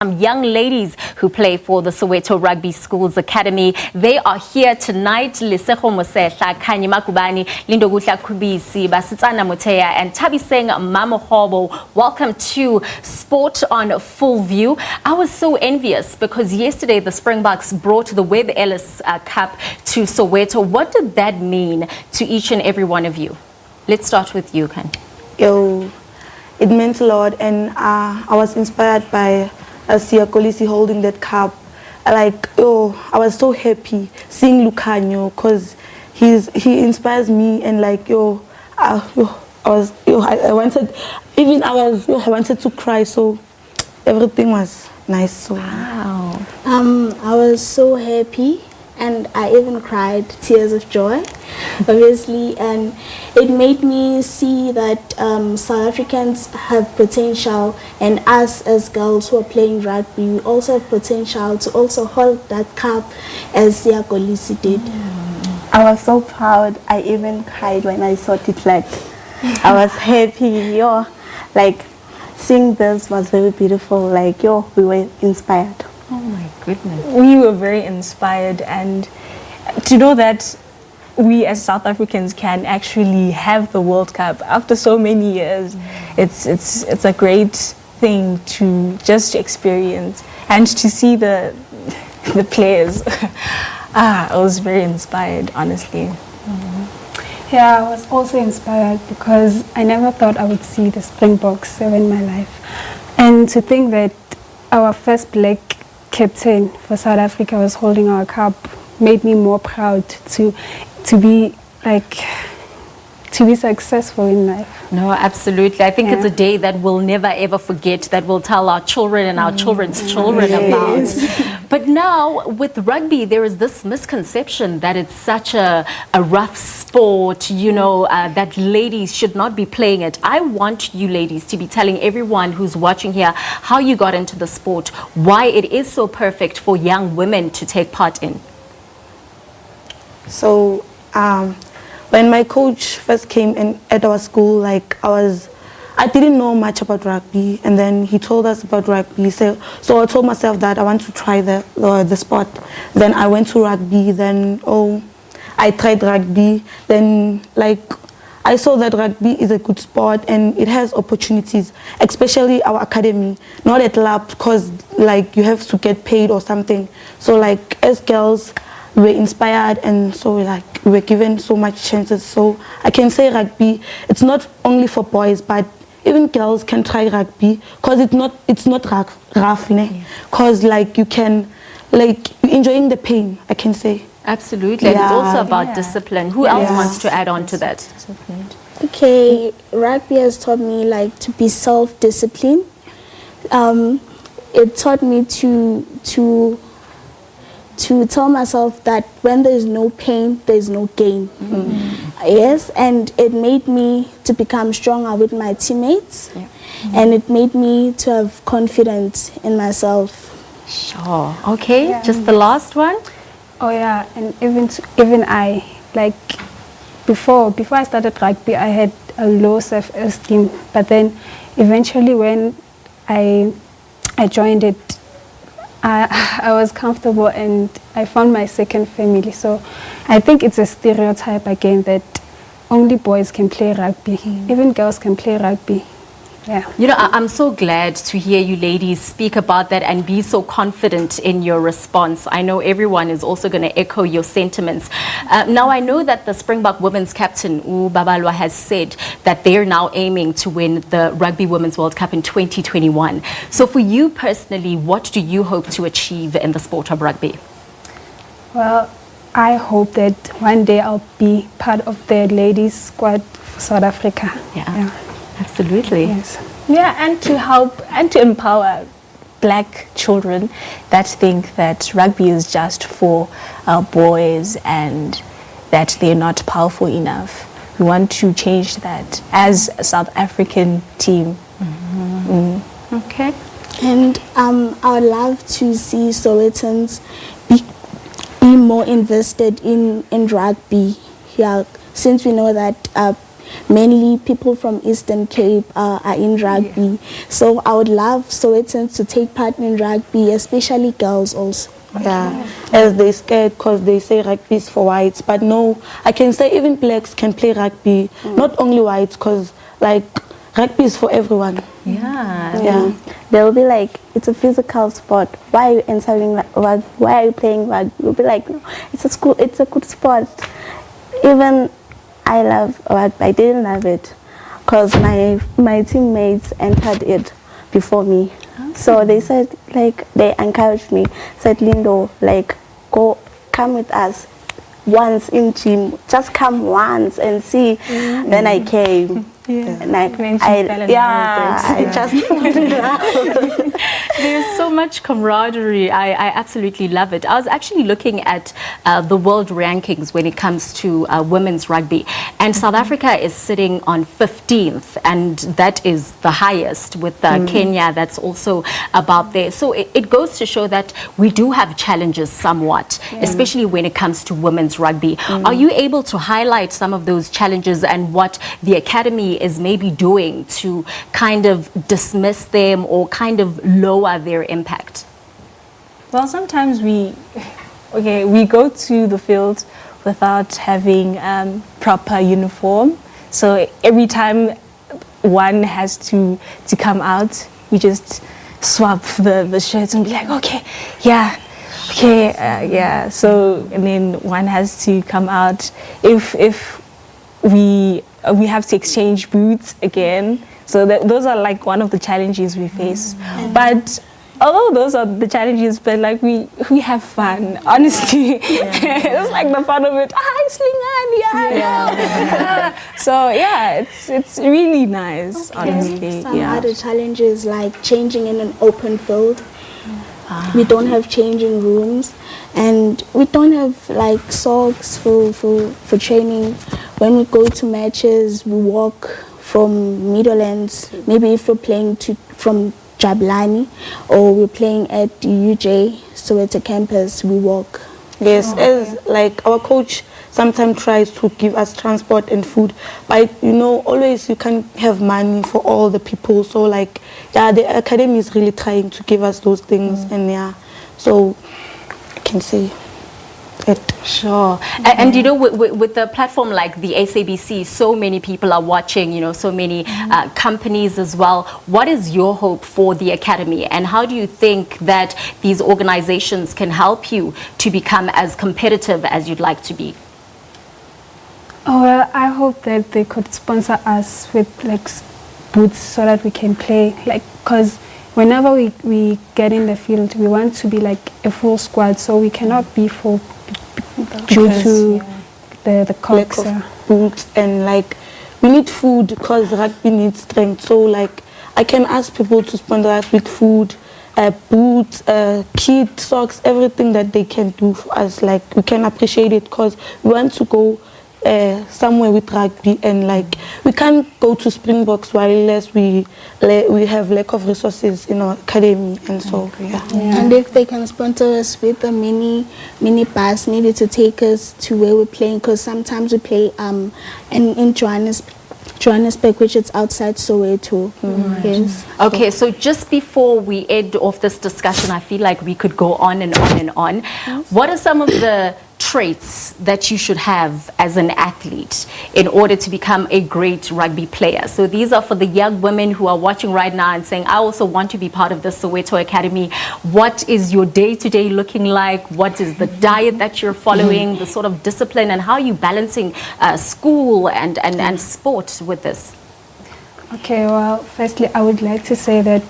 Young ladies who play for the Soweto Rugby Schools Academy. They are here tonight. Lesego, Mosehla, Khanyi, Magubani, Lindokuhle, Khubisi, Basetsana, Motea, and Nthabiseng, Mamogobo. Welcome to Sport on Full View. I was so envious because yesterday the Springboks brought the Webb Ellis Cup to Soweto. What did that mean to each and every one of you? Let's start with you, Khanyi. It meant a lot, and I was inspired by Khubisi holding that cup. I was so happy seeing Khanyi because he inspires me, and I wanted to cry, so everything was nice. So wow. I was so happy, and I even cried tears of joy, obviously, and it made me see that South Africans have potential, and us as girls who are playing rugby, we also have potential to also hold that cup as Khubisi did. I was so proud. I even cried when I saw it. I was happy. Seeing this was very beautiful. We were inspired. Oh my goodness. We were very inspired, and to know that we as South Africans can actually have the World Cup after so many years, it's a great thing to just experience and to see the players. I was very inspired, honestly. Yeah, I was also inspired because I never thought I would see the Springboks in my life, and to think that our first black captain for South Africa was holding our cup made me more proud to be successful in life. No, absolutely. I think it's a day that we'll never ever forget, that we'll tell our children and our children's children about. But now with rugby, there is this misconception that it's such a rough sport, that ladies should not be playing it. I want you ladies to be telling everyone who's watching here how you got into the sport, why it is so perfect for young women to take part in. So, when my coach first came in at our school, I didn't know much about rugby, and then he told us about rugby. So I told myself that I want to try the sport. Then I went to rugby. Then I tried rugby. Then I saw that rugby is a good sport and it has opportunities, especially our academy, not at lab, because you have to get paid or something. So as girls, we were inspired, and so we were given so much chances. So I can say rugby, it's not only for boys, but even girls can try rugby, because it's not rough, because you can you're enjoying the pain, I can say. Absolutely. And it's also about discipline. Who else wants to add on to that? Okay, rugby has taught me to be self-disciplined. It taught me to tell myself that when there's no pain, there's no gain. Yes, and it made me to become stronger with my teammates, and it made me to have confidence in myself. Sure. Okay, just the last one. Oh yeah, and even I, before I started rugby, I had a low self-esteem, but then eventually when I joined it, I was comfortable and I found my second family. So I think it's a stereotype again that only boys can play rugby. Even girls can play rugby. Yeah. I'm so glad to hear you ladies speak about that and be so confident in your response. I know everyone is also going to echo your sentiments. Now, I know that the Springbok women's captain, Babalwa, has said that they're now aiming to win the Rugby Women's World Cup in 2021. So for you personally, what do you hope to achieve in the sport of rugby? Well, I hope that one day I'll be part of the ladies squad for South Africa. Yeah. Absolutely. Yes. Yeah, and to help and to empower black children that think that rugby is just for boys and that they're not powerful enough. We want to change that as a South African team. Okay. And I would love to see Sowetans be more invested in rugby here, since we know that mainly people from Eastern Cape are in rugby. So I would love Sowetans to take part in rugby, especially girls also. Yeah, as they scared because they say rugby is for whites, but no, I can say even blacks can play rugby, not only whites, because like rugby is for everyone. Yeah. They'll be like, it's a physical sport. Why are you entering rugby? Why are you playing rugby? You'll be like, no, it's a good sport. Even I love rugby. I didn't love it because my teammates entered it before me. So they said, like, they encouraged me, said, Lindo, like, come with us once in gym, just come once and see. Then I came. And I just fell in love. There's so much camaraderie. I absolutely love it. I was actually looking at the world rankings when it comes to women's rugby, and South Africa is sitting on 15th, and that is the highest, with Kenya that's also about there. So it goes to show that we do have challenges somewhat, especially when it comes to women's rugby. Are you able to highlight some of those challenges and what the academy is maybe doing to kind of dismiss them or kind of lower their impact? Well, sometimes we go to the field without having proper uniform. So every time one has to come out, we just swap the shirts and be like, So, and then one has to come out. If we have to exchange boots again. So those are like one of the challenges we face. But although those are the challenges, but like we have fun, honestly. It's like the fun of it. So yeah, it's really nice, honestly. Some other challenges like changing in an open field. We don't have changing rooms, and we don't have like socks for training. When we go to matches, we walk from Meadowlands. Maybe if we're playing from Jablani or we're playing at UJ, Soweto campus, we walk. Yes, as like our coach sometimes tries to give us transport and food, but always you can't have money for all the people. So like, the academy is really trying to give us those things, and so I can say it. Sure. And with the platform like the SABC, so many people are watching, so many companies as well. What is your hope for the academy, and how do you think that these organizations can help you to become as competitive as you'd like to be? Oh, well, I hope that they could sponsor us with like boots so that we can play, like, because whenever we get in the field, we want to be like a full squad, so we cannot be full due to the costs. Lack of boots, and like we need food because rugby needs strength. So like I can ask people to sponsor us with food, boots, kit, socks, everything that they can do for us. Like we can appreciate it because we want to go somewhere with rugby, and like we can't go to Springboks while unless we have lack of resources in our academy, and so And if they can sponsor us with a mini bus, maybe to take us to where we're playing, because sometimes we play in Johannesburg, which is outside Soweto. Yes. Okay, so just before we end off this discussion, I feel like we could go on and on and on. What are some of the traits that you should have as an athlete in order to become a great rugby player? So these are for the young women who are watching right now and saying, I also want to be part of the Soweto Academy. What is your day-to-day looking like? What is the diet that you're following, the sort of discipline, and how are you balancing school and sport with this? Okay, well, firstly, I would like to say that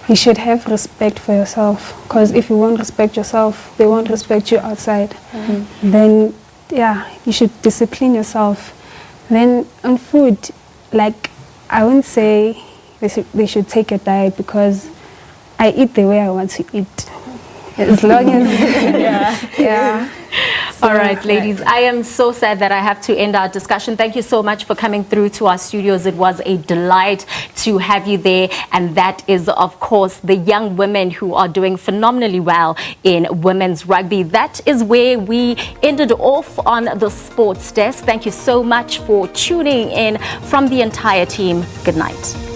you should have respect for yourself, because if you won't respect yourself, they won't respect you outside. Then, you should discipline yourself. Then on food, like, I wouldn't say they should take a diet, because I eat the way I want to eat. As long as, All right, ladies, I am so sad that I have to end our discussion. Thank you so much for coming through to our studios. It was a delight to have you there. And that is, of course, the young women who are doing phenomenally well in women's rugby. That is where we ended off on the sports desk. Thank you so much for tuning in from the entire team. Good night.